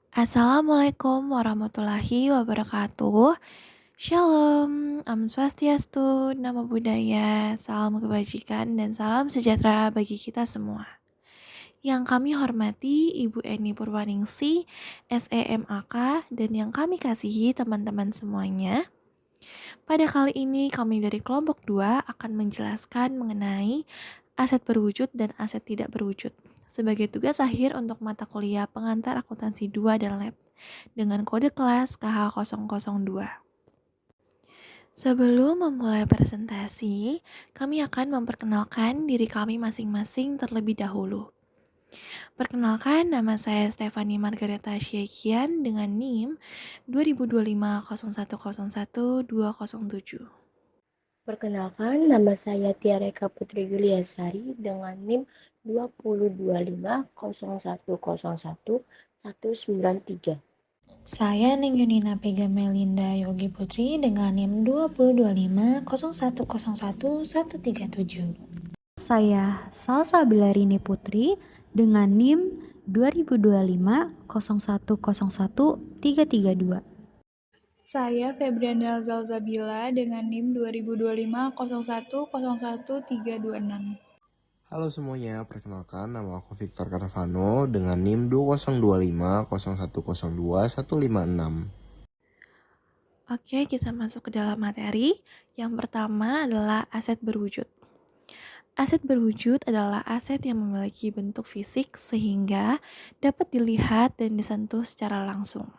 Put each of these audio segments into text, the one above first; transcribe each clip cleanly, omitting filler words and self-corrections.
Assalamualaikum warahmatullahi wabarakatuh. Shalom, Om Swastiastu, Namo Buddhaya, salam kebajikan dan salam sejahtera bagi kita semua. Yang kami hormati Ibu Eni Purwaningsih, SEMAK, dan yang kami kasihi teman-teman semuanya. Pada kali ini kami dari kelompok 2 akan menjelaskan mengenai aset berwujud dan aset tidak berwujud sebagai tugas akhir untuk mata kuliah pengantar akuntansi 2 dan lab dengan kode kelas KH002. Sebelum memulai presentasi, kami akan memperkenalkan diri kami masing-masing terlebih dahulu. Perkenalkan, nama saya Stefani Margareta Syekian dengan NIM 202501010207. Perkenalkan, nama saya Tiareka Putri Yuliasari dengan NIM 202501011193. Saya Ning Yunina Pega Melinda Yogi Putri dengan NIM 202501011137. Saya Salsa Bilarini Putri dengan NIM 202501011332. Saya Febriana Zalzabila dengan NIM 202501011326. Halo semuanya, perkenalkan nama aku Victor Carvano dengan NIM 202501021556. Oke, kita masuk ke dalam materi. Yang pertama adalah aset berwujud. Aset berwujud adalah aset yang memiliki bentuk fisik sehingga dapat dilihat dan disentuh secara langsung.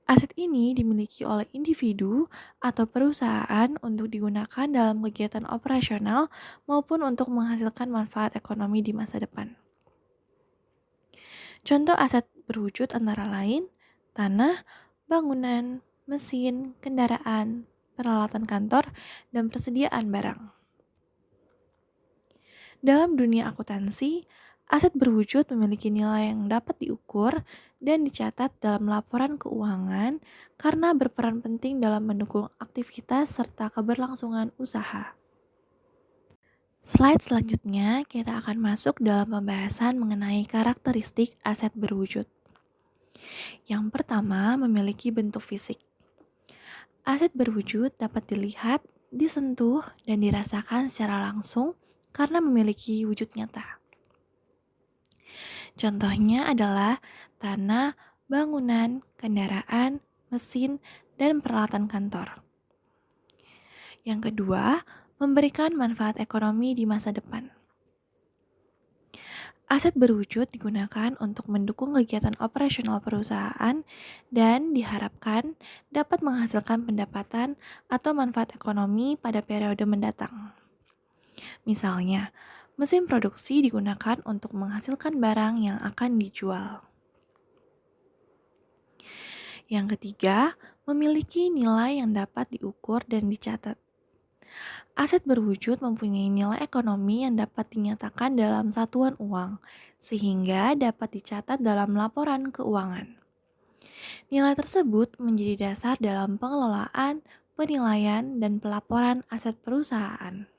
Aset ini dimiliki oleh individu atau perusahaan untuk digunakan dalam kegiatan operasional maupun untuk menghasilkan manfaat ekonomi di masa depan. Contoh aset berwujud antara lain tanah, bangunan, mesin, kendaraan, peralatan kantor, dan persediaan barang. Dalam dunia akuntansi, aset berwujud memiliki nilai yang dapat diukur dan dicatat dalam laporan keuangan karena berperan penting dalam mendukung aktivitas serta keberlangsungan usaha. Slide selanjutnya, kita akan masuk dalam pembahasan mengenai karakteristik aset berwujud. Yang pertama, memiliki bentuk fisik. Aset berwujud dapat dilihat, disentuh, dan dirasakan secara langsung karena memiliki wujud nyata. Contohnya adalah tanah, bangunan, kendaraan, mesin, dan peralatan kantor. Yang kedua, memberikan manfaat ekonomi di masa depan. Aset berwujud digunakan untuk mendukung kegiatan operasional perusahaan dan diharapkan dapat menghasilkan pendapatan atau manfaat ekonomi pada periode mendatang. Misalnya, mesin produksi digunakan untuk menghasilkan barang yang akan dijual. Yang ketiga, memiliki nilai yang dapat diukur dan dicatat. Aset berwujud mempunyai nilai ekonomi yang dapat dinyatakan dalam satuan uang, sehingga dapat dicatat dalam laporan keuangan. Nilai tersebut menjadi dasar dalam pengelolaan, penilaian, dan pelaporan aset perusahaan.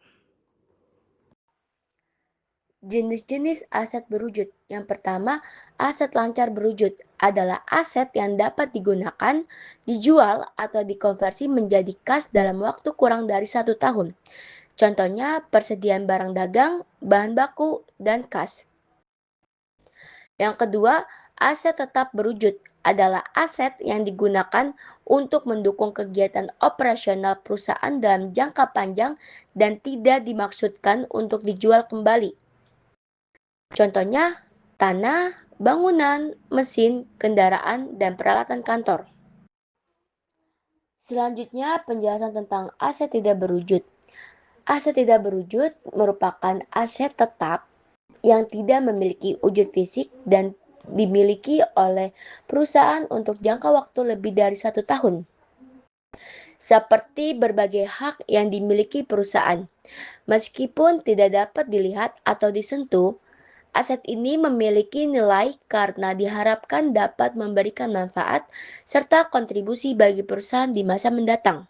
Jenis-jenis aset berwujud. Yang pertama, aset lancar berwujud adalah aset yang dapat digunakan, dijual, atau dikonversi menjadi kas dalam waktu kurang dari 1 tahun. Contohnya, persediaan barang dagang, bahan baku, dan kas. Yang kedua, aset tetap berwujud adalah aset yang digunakan untuk mendukung kegiatan operasional perusahaan dalam jangka panjang dan tidak dimaksudkan untuk dijual kembali. Contohnya, tanah, bangunan, mesin, kendaraan, dan peralatan kantor. Selanjutnya, penjelasan tentang aset tidak berwujud. Aset tidak berwujud merupakan aset tetap yang tidak memiliki wujud fisik dan dimiliki oleh perusahaan untuk jangka waktu lebih dari 1 tahun. Seperti berbagai hak yang dimiliki perusahaan. Meskipun tidak dapat dilihat atau disentuh, aset ini memiliki nilai karena diharapkan dapat memberikan manfaat serta kontribusi bagi perusahaan di masa mendatang.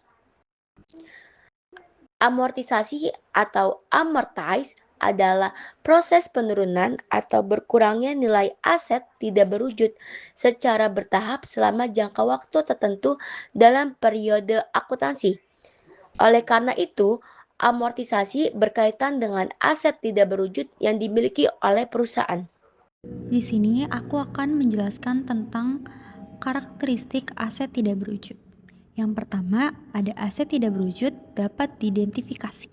Amortisasi atau amortize adalah proses penurunan atau berkurangnya nilai aset tidak berwujud secara bertahap selama jangka waktu tertentu dalam periode akuntansi. Oleh karena itu, amortisasi berkaitan dengan aset tidak berwujud yang dimiliki oleh perusahaan. Di sini aku akan menjelaskan tentang karakteristik aset tidak berwujud. Yang pertama, ada aset tidak berwujud dapat diidentifikasi.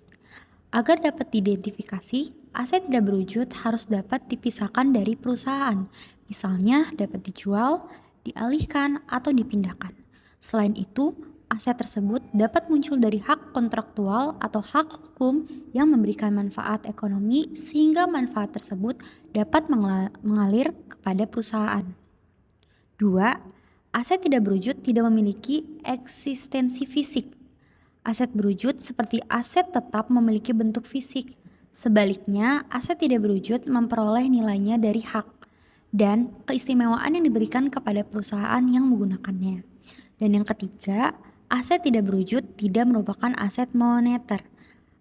Agar dapat diidentifikasi, aset tidak berwujud harus dapat dipisahkan dari perusahaan. Misalnya dapat dijual, dialihkan, atau dipindahkan. Selain itu, aset tersebut dapat muncul dari hak kontraktual atau hak hukum yang memberikan manfaat ekonomi sehingga manfaat tersebut dapat mengalir kepada perusahaan. 2. Aset tidak berwujud tidak memiliki eksistensi fisik. Aset berwujud seperti aset tetap memiliki bentuk fisik. Sebaliknya, aset tidak berwujud memperoleh nilainya dari hak dan keistimewaan yang diberikan kepada perusahaan yang menggunakannya. Dan yang ketiga, aset tidak berwujud tidak merupakan aset moneter.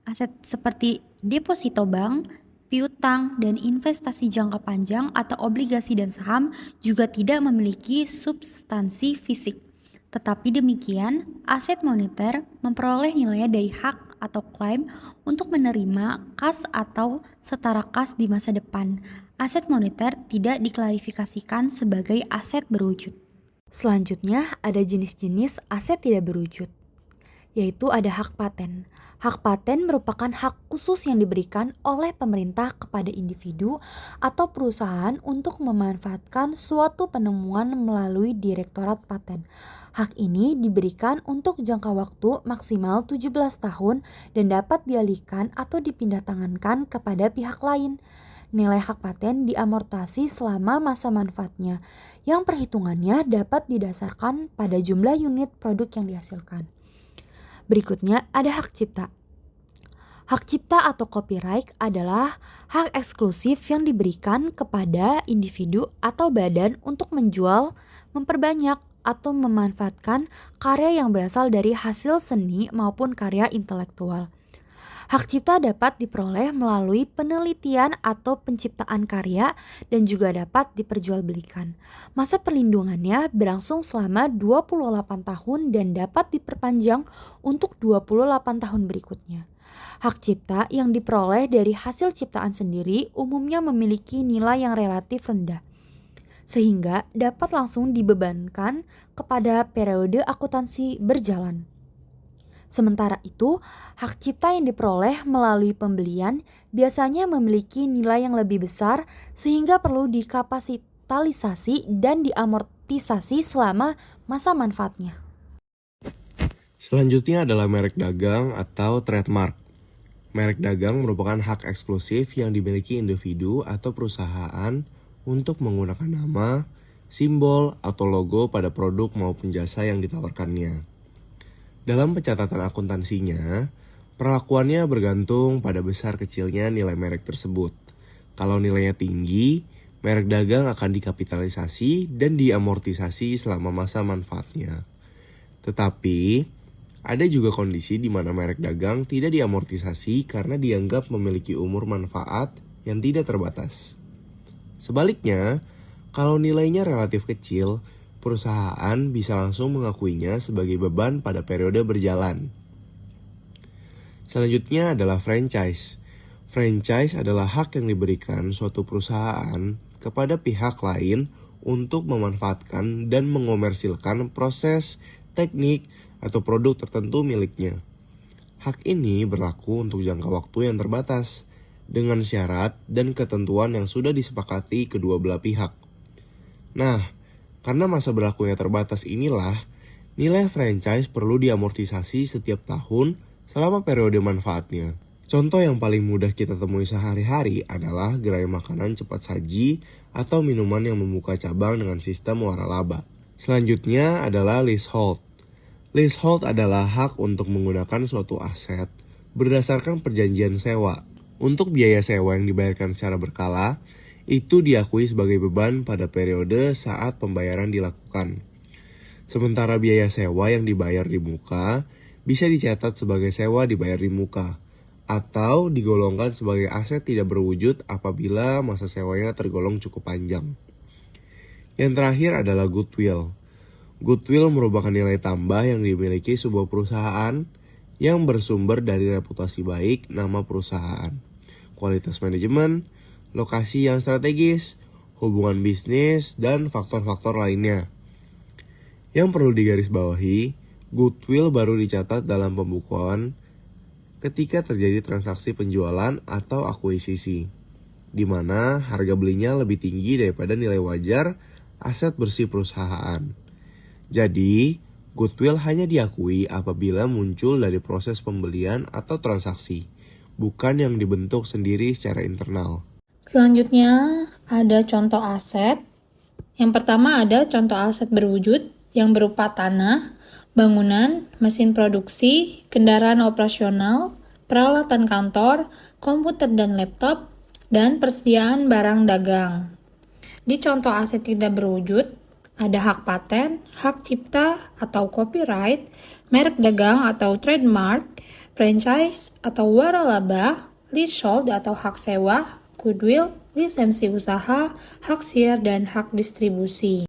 Aset seperti deposito bank, piutang, dan investasi jangka panjang atau obligasi dan saham juga tidak memiliki substansi fisik. Tetapi demikian, aset moneter memperoleh nilainya dari hak atau klaim untuk menerima kas atau setara kas di masa depan. Aset moneter tidak diklarifikasikan sebagai aset berwujud. Selanjutnya, ada jenis-jenis aset tidak berwujud, yaitu ada hak paten. Hak paten merupakan hak khusus yang diberikan oleh pemerintah kepada individu atau perusahaan untuk memanfaatkan suatu penemuan melalui Direktorat Paten. Hak ini diberikan untuk jangka waktu maksimal 17 tahun dan dapat dialihkan atau dipindahtangankan kepada pihak lain. Nilai hak paten diamortasi selama masa manfaatnya, yang perhitungannya dapat didasarkan pada jumlah unit produk yang dihasilkan. Berikutnya ada hak cipta. Hak cipta atau copyright adalah hak eksklusif yang diberikan kepada individu atau badan untuk menjual, memperbanyak, atau memanfaatkan karya yang berasal dari hasil seni maupun karya intelektual. Hak cipta dapat diperoleh melalui penelitian atau penciptaan karya dan juga dapat diperjualbelikan. Masa perlindungannya berlangsung selama 28 tahun dan dapat diperpanjang untuk 28 tahun berikutnya. Hak cipta yang diperoleh dari hasil ciptaan sendiri umumnya memiliki nilai yang relatif rendah, sehingga dapat langsung dibebankan kepada periode akuntansi berjalan. Sementara itu, hak cipta yang diperoleh melalui pembelian biasanya memiliki nilai yang lebih besar sehingga perlu dikapitalisasi dan diamortisasi selama masa manfaatnya. Selanjutnya adalah merek dagang atau trademark. Merek dagang merupakan hak eksklusif yang dimiliki individu atau perusahaan untuk menggunakan nama, simbol, atau logo pada produk maupun jasa yang ditawarkannya. Dalam pencatatan akuntansinya, perlakuannya bergantung pada besar kecilnya nilai merek tersebut. Kalau nilainya tinggi, merek dagang akan dikapitalisasi dan diamortisasi selama masa manfaatnya. Tetapi, ada juga kondisi di mana merek dagang tidak diamortisasi karena dianggap memiliki umur manfaat yang tidak terbatas. Sebaliknya, kalau nilainya relatif kecil, perusahaan bisa langsung mengakuinya sebagai beban pada periode berjalan. Selanjutnya adalah franchise. Franchise adalah hak yang diberikan suatu perusahaan kepada pihak lain untuk memanfaatkan dan mengomersilkan proses, teknik, atau produk tertentu miliknya. Hak ini berlaku untuk jangka waktu yang terbatas, dengan syarat dan ketentuan yang sudah disepakati kedua belah pihak. Nah, karena masa berlakunya terbatas inilah, nilai franchise perlu diamortisasi setiap tahun selama periode manfaatnya. Contoh yang paling mudah kita temui sehari-hari adalah gerai makanan cepat saji atau minuman yang membuka cabang dengan sistem waralaba. Selanjutnya adalah leasehold. Leasehold adalah hak untuk menggunakan suatu aset berdasarkan perjanjian sewa. Untuk biaya sewa yang dibayarkan secara berkala, itu diakui sebagai beban pada periode saat pembayaran dilakukan. Sementara biaya sewa yang dibayar di muka bisa dicatat sebagai sewa dibayar di muka. atau digolongkan sebagai aset tidak berwujud apabila masa sewanya tergolong cukup panjang. Yang terakhir adalah goodwill. Goodwill merupakan nilai tambah yang dimiliki sebuah perusahaan yang bersumber dari reputasi baik nama perusahaan, kualitas manajemen, lokasi yang strategis, hubungan bisnis, dan faktor-faktor lainnya. Yang perlu digarisbawahi, goodwill baru dicatat dalam pembukuan ketika terjadi transaksi penjualan atau akuisisi, di mana harga belinya lebih tinggi daripada nilai wajar aset bersih perusahaan. Jadi, goodwill hanya diakui apabila muncul dari proses pembelian atau transaksi, bukan yang dibentuk sendiri secara internal. Selanjutnya ada contoh aset. Yang pertama ada contoh aset berwujud yang berupa tanah, bangunan, mesin produksi, kendaraan operasional, peralatan kantor, komputer dan laptop, dan persediaan barang dagang. Di contoh aset tidak berwujud, ada hak paten, hak cipta atau copyright, merek dagang atau trademark, franchise atau waralaba, leasehold atau hak sewa, goodwill, lisensi usaha, hak siar, dan hak distribusi.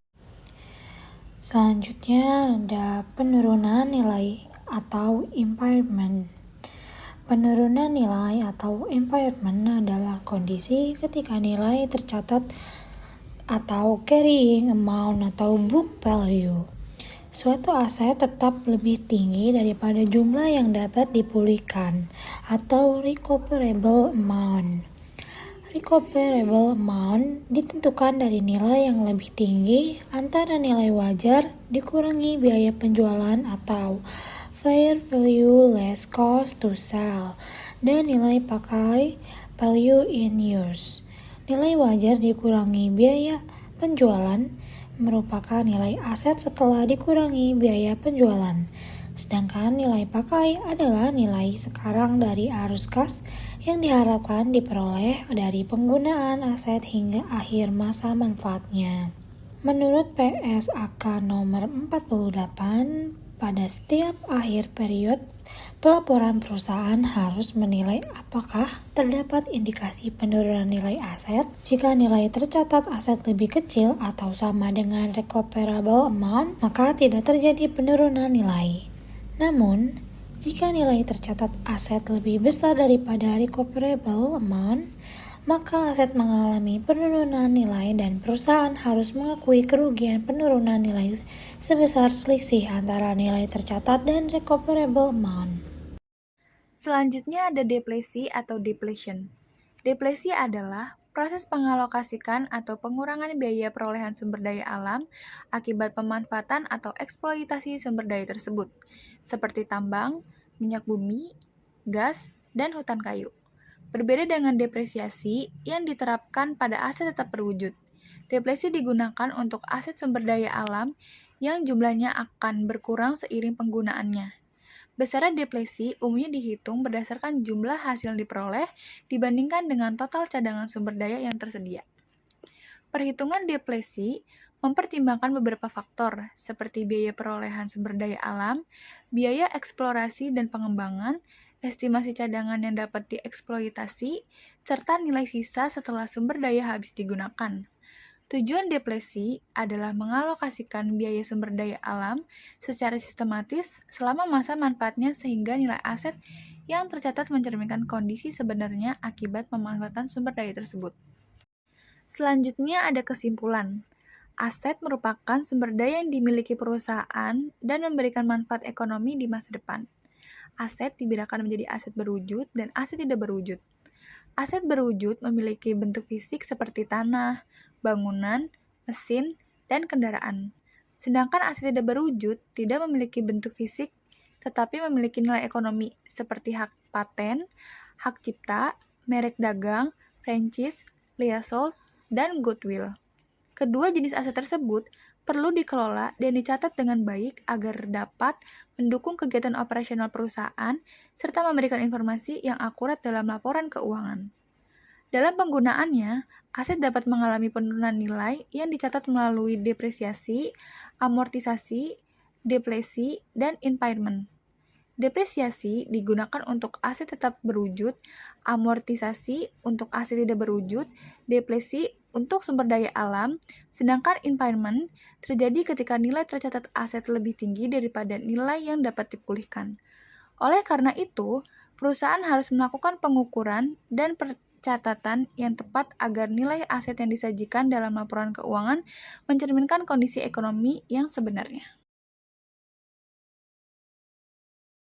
Selanjutnya ada penurunan nilai atau impairment. Penurunan nilai atau impairment adalah kondisi ketika nilai tercatat atau carrying amount atau book value. Suatu aset tetap lebih tinggi daripada jumlah yang dapat dipulihkan atau recoverable amount. Recoverable amount ditentukan dari nilai yang lebih tinggi antara nilai wajar dikurangi biaya penjualan atau fair value less cost to sell dan nilai pakai value in use. Nilai wajar dikurangi biaya penjualan merupakan nilai aset setelah dikurangi biaya penjualan. Sedangkan nilai pakai adalah nilai sekarang dari arus kas yang diharapkan diperoleh dari penggunaan aset hingga akhir masa manfaatnya. Menurut PSAK nomor 48, pada setiap akhir period, pelaporan perusahaan harus menilai apakah terdapat indikasi penurunan nilai aset. Jika nilai tercatat aset lebih kecil atau sama dengan recoverable amount, maka tidak terjadi penurunan nilai. Namun, jika nilai tercatat aset lebih besar daripada recoverable amount, maka aset mengalami penurunan nilai dan perusahaan harus mengakui kerugian penurunan nilai sebesar selisih antara nilai tercatat dan recoverable amount. Selanjutnya ada depresi atau depletion. Depresi adalah proses pengalokasikan atau pengurangan biaya perolehan sumber daya alam akibat pemanfaatan atau eksploitasi sumber daya tersebut, seperti tambang, minyak bumi, gas, dan hutan kayu. Berbeda dengan depresiasi yang diterapkan pada aset tetap berwujud. Depresi digunakan untuk aset sumber daya alam yang jumlahnya akan berkurang seiring penggunaannya. Besaran depresi umumnya dihitung berdasarkan jumlah hasil diperoleh dibandingkan dengan total cadangan sumber daya yang tersedia. Perhitungan depresi mempertimbangkan beberapa faktor, seperti biaya perolehan sumber daya alam, biaya eksplorasi dan pengembangan, estimasi cadangan yang dapat dieksploitasi, serta nilai sisa setelah sumber daya habis digunakan. Tujuan depresi adalah mengalokasikan biaya sumber daya alam secara sistematis selama masa manfaatnya sehingga nilai aset yang tercatat mencerminkan kondisi sebenarnya akibat pemanfaatan sumber daya tersebut. Selanjutnya ada kesimpulan. Aset merupakan sumber daya yang dimiliki perusahaan dan memberikan manfaat ekonomi di masa depan. Aset dibedakan menjadi aset berwujud dan aset tidak berwujud. Aset berwujud memiliki bentuk fisik seperti tanah, bangunan, mesin, dan kendaraan. Sedangkan aset tidak berwujud tidak memiliki bentuk fisik tetapi memiliki nilai ekonomi seperti hak paten, hak cipta, merek dagang, franchise, leasehold, dan goodwill. Kedua jenis aset tersebut perlu dikelola dan dicatat dengan baik agar dapat mendukung kegiatan operasional perusahaan serta memberikan informasi yang akurat dalam laporan keuangan. Dalam penggunaannya, aset dapat mengalami penurunan nilai yang dicatat melalui depresiasi, amortisasi, depresi, dan impairment. Depresiasi digunakan untuk aset tetap berwujud, amortisasi untuk aset tidak berwujud, depresi untuk sumber daya alam, sedangkan impairment terjadi ketika nilai tercatat aset lebih tinggi daripada nilai yang dapat dipulihkan. Oleh karena itu, perusahaan harus melakukan pengukuran dan pencatatan yang tepat agar nilai aset yang disajikan dalam laporan keuangan mencerminkan kondisi ekonomi yang sebenarnya.